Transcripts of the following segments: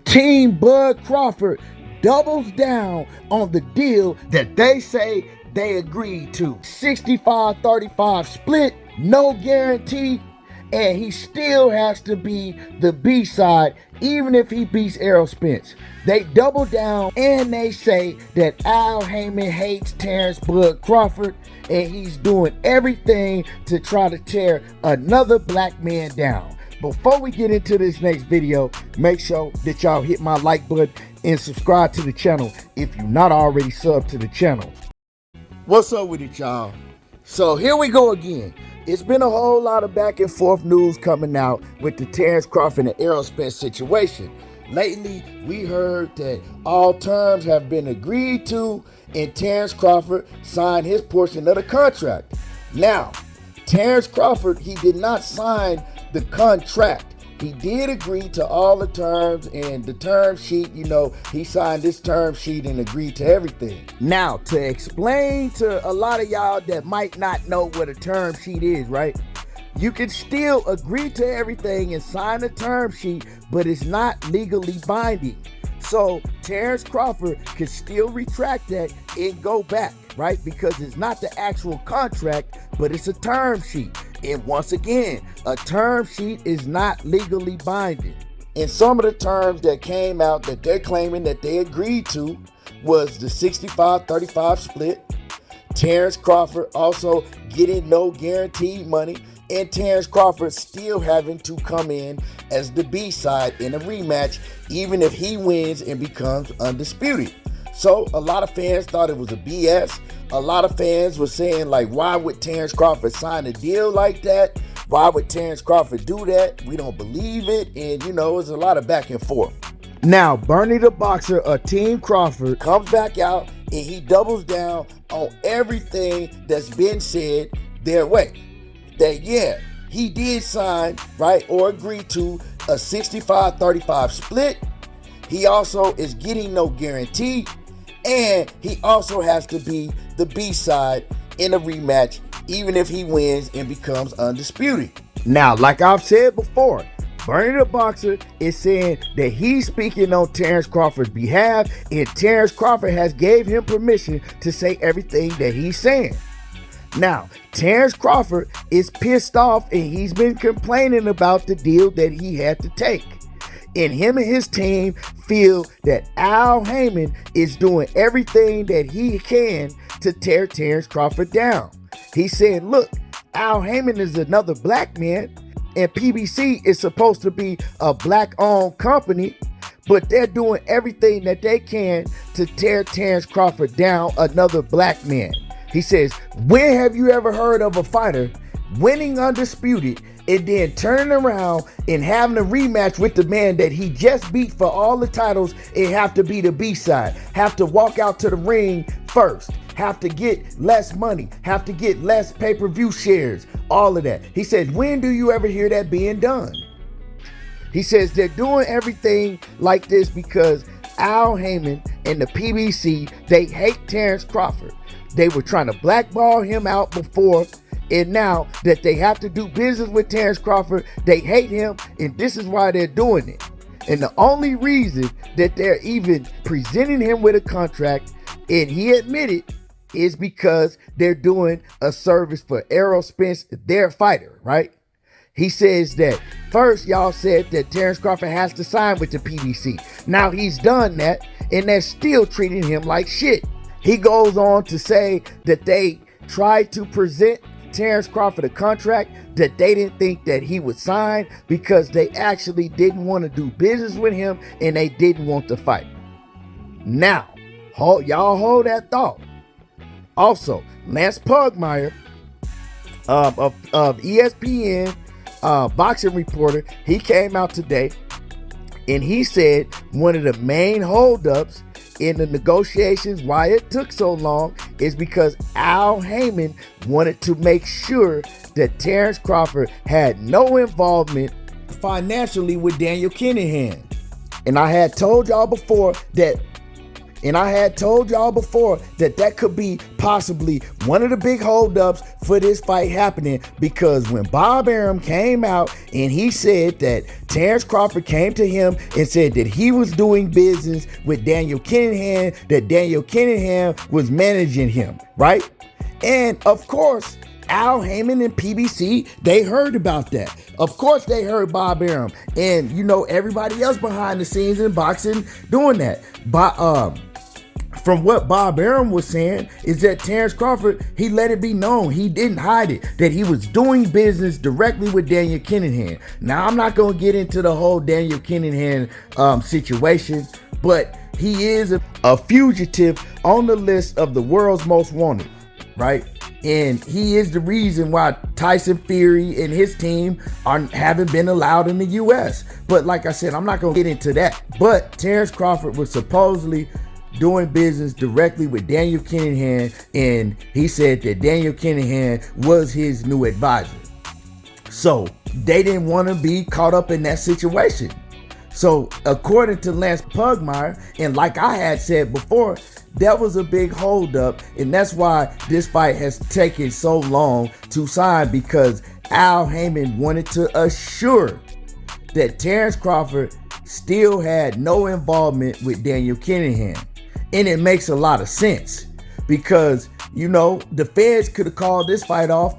Team Bud Crawford doubles down on the deal that they say they agreed to. 65-35 split, no guarantee, and he still has to be the B-side even if he beats Errol Spence. They double down and they say that Al Haymon hates Terence Bud Crawford and he's doing everything to try to tear another black man down. Before we get into this next video, make sure that y'all hit my like button and subscribe to the channel if you're not already subbed to the channel. What's up with it, y'all? So here we go again. It's been a whole lot of back and forth news coming out with the Terence Crawford and Errol Spence situation. Lately, we heard that all terms have been agreed to and Terence Crawford signed his portion of the contract. Now, Terence Crawford, he did not sign the contract. He did agree to all the terms and the term sheet, he signed this term sheet and agreed to everything. Now, to explain to a lot of y'all that might not know what a term sheet is, right? You can still agree to everything and sign a term sheet, but it's not legally binding. So Terence Crawford can still retract that and go back, right? Because it's not the actual contract, but it's a term sheet. And once again, a term sheet is not legally binding. And some of the terms that came out that they're claiming that they agreed to was the 65-35 split, Terence Crawford also getting no guaranteed money, and Terence Crawford still having to come in as the B-side in a rematch, even if he wins and becomes undisputed. So a lot of fans thought it was a BS. A lot of fans were saying, like, why would Terence Crawford sign a deal like that? Why would Terence Crawford do that? We don't believe it. And, it's a lot of back and forth. Now, Bernie the Boxer, Team Crawford, comes back out and he doubles down on everything that's been said their way. That, yeah, he did sign, right, or agree to a 65-35 split. He also is getting no guarantee. And he also has to be the B-side in a rematch, even if he wins and becomes undisputed. Now, like I've said before, Bernie the Boxer is saying that he's speaking on Terence Crawford's behalf, and Terence Crawford has gave him permission to say everything that he's saying. Now, Terence Crawford is pissed off and he's been complaining about the deal that he had to take. And him and his team feel that Al Haymon is doing everything that he can to tear Terence Crawford down. He's saying, look, Al Haymon is another black man, and PBC is supposed to be a black-owned company, but they're doing everything that they can to tear Terence Crawford down, another black man. He says, when have you ever heard of a fighter winning undisputed and then turning around and having a rematch with the man that he just beat for all the titles and have to be the B-side, have to walk out to the ring first, have to get less money, have to get less pay-per-view shares, all of that. He says, when do you ever hear that being done? He says they're doing everything like this because Al Haymon and the PBC, they hate Terence Crawford. They were trying to blackball him out before, and now that they have to do business with Terence Crawford, they hate him, and this is why they're doing it. And the only reason that they're even presenting him with a contract, and he admitted, is because they're doing a service for Errol Spence, their fighter, right? He says that first y'all said that Terence Crawford has to sign with the PBC. Now he's done that, and they're still treating him like shit. He goes on to say that they tried to present Terence Crawford a contract that they didn't think that he would sign because they actually didn't want to do business with him and they didn't want to fight. Now, y'all hold that thought. Also, Lance Pugmire of ESPN, boxing reporter, he came out today and he said one of the main holdups in the negotiations, why it took so long, is because Al Haymon wanted to make sure that Terence Crawford had no involvement financially with Daniel Kinahan. And I had told y'all before that And I had told y'all before that that could be possibly one of the big holdups for this fight happening, because when Bob Arum came out and he said that Terence Crawford came to him and said that he was doing business with Daniel Kinahan, that Daniel Kinahan was managing him, right? And of course, Al Haymon and PBC, they heard about that. Of course, they heard Bob Arum and, you know, everybody else behind the scenes in boxing doing that. From what Bob Arum was saying is that Terence Crawford, he let it be known, he didn't hide it, that he was doing business directly with Daniel Kinahan. Now, I'm not going to get into the whole Daniel Kinahan situation, but he is a fugitive on the list of the world's most wanted, right? And he is the reason why Tyson Fury and his team haven't been allowed in the U.S. But like I said, I'm not going to get into that. But Terence Crawford was supposedly doing business directly with Daniel Kinahan, and he said that Daniel Kinahan was his new advisor. So they didn't want to be caught up in that situation. So according to Lance Pugmire, and like I had said before, that was a big holdup, and that's why this fight has taken so long to sign, because Al Haymon wanted to assure that Terence Crawford still had no involvement with Daniel Kinahan. And it makes a lot of sense, because, you know, the feds could have called this fight off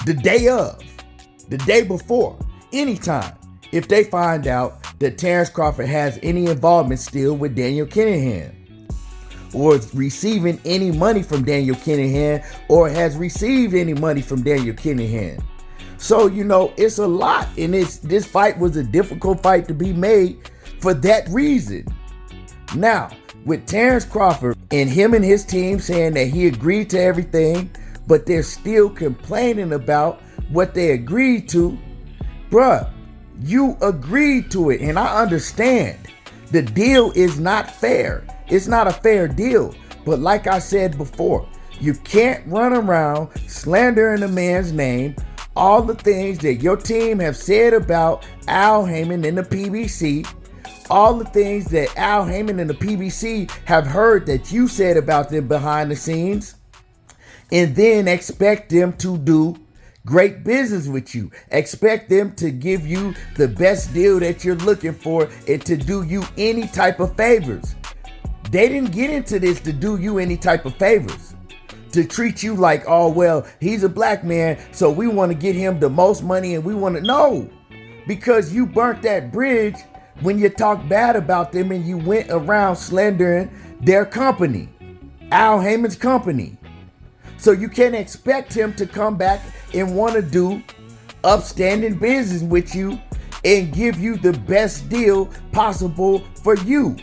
the day before, anytime, if they find out that Terence Crawford has any involvement still with Daniel Kinahan, or receiving any money from Daniel Kinahan, or has received any money from Daniel Kinahan. So, you know, it's a lot, and this fight was a difficult fight to be made for that reason. Now, with Terence Crawford and him and his team saying that he agreed to everything, but they're still complaining about what they agreed to, bruh, you agreed to it, and I understand. The deal is not fair. It's not a fair deal. But like I said before, you can't run around slandering a man's name, all the things that your team have said about Al Haymon and the PBC, all the things that Al Haymon and the PBC have heard that you said about them behind the scenes, and then expect them to do great business with you. Expect them to give you the best deal that you're looking for and to do you any type of favors. They didn't get into this to do you any type of favors, to treat you like, oh, well, he's a black man, so we want to get him the most money, and we want to, no, because you burnt that bridge when you talked bad about them and you went around slandering their company, Al Haymon's company. So you can't expect him to come back and want to do upstanding business with you and give you the best deal possible for you.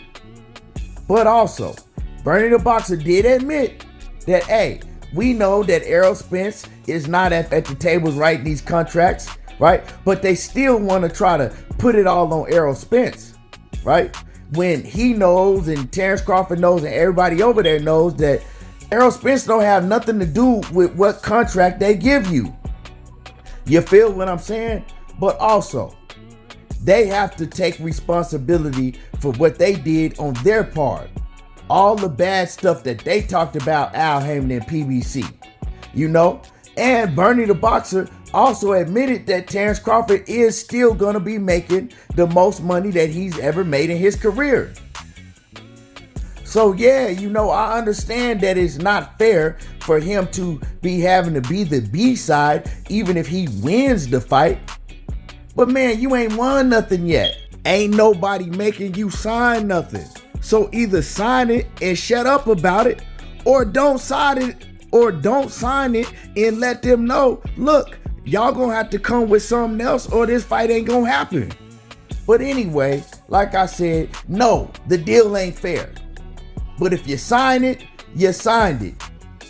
But also, Bernie the Boxer did admit that, hey, we know that Errol Spence is not at the tables writing these contracts, right? But they still want to try to put it all on Errol Spence, right? When he knows, and Terence Crawford knows, and everybody over there knows that Errol Spence don't have nothing to do with what contract they give you. You feel what I'm saying? But also, they have to take responsibility for what they did on their part. All the bad stuff that they talked about Al Haymon and PBC, you know? And Bernie the Boxer also admitted that Terence Crawford is still going to be making the most money that he's ever made in his career. So yeah, you know, I understand that it's not fair for him to be having to be the B side, even if he wins the fight. But man, you ain't won nothing yet. Ain't nobody making you sign nothing. So either sign it and shut up about it, or don't sign it, and let them know, look, y'all gonna have to come with something else or this fight ain't gonna happen. But anyway, like I said, no, the deal ain't fair. But if you sign it, you signed it.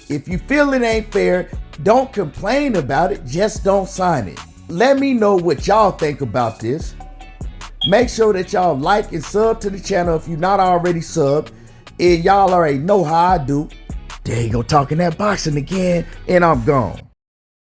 If you feel it ain't fair, don't complain about it, just don't sign it. Let me know what y'all think about this. Make sure that y'all like and sub to the channel if you're not already subbed. And y'all already know how I do. There you go, talking that boxing again, and I'm gone.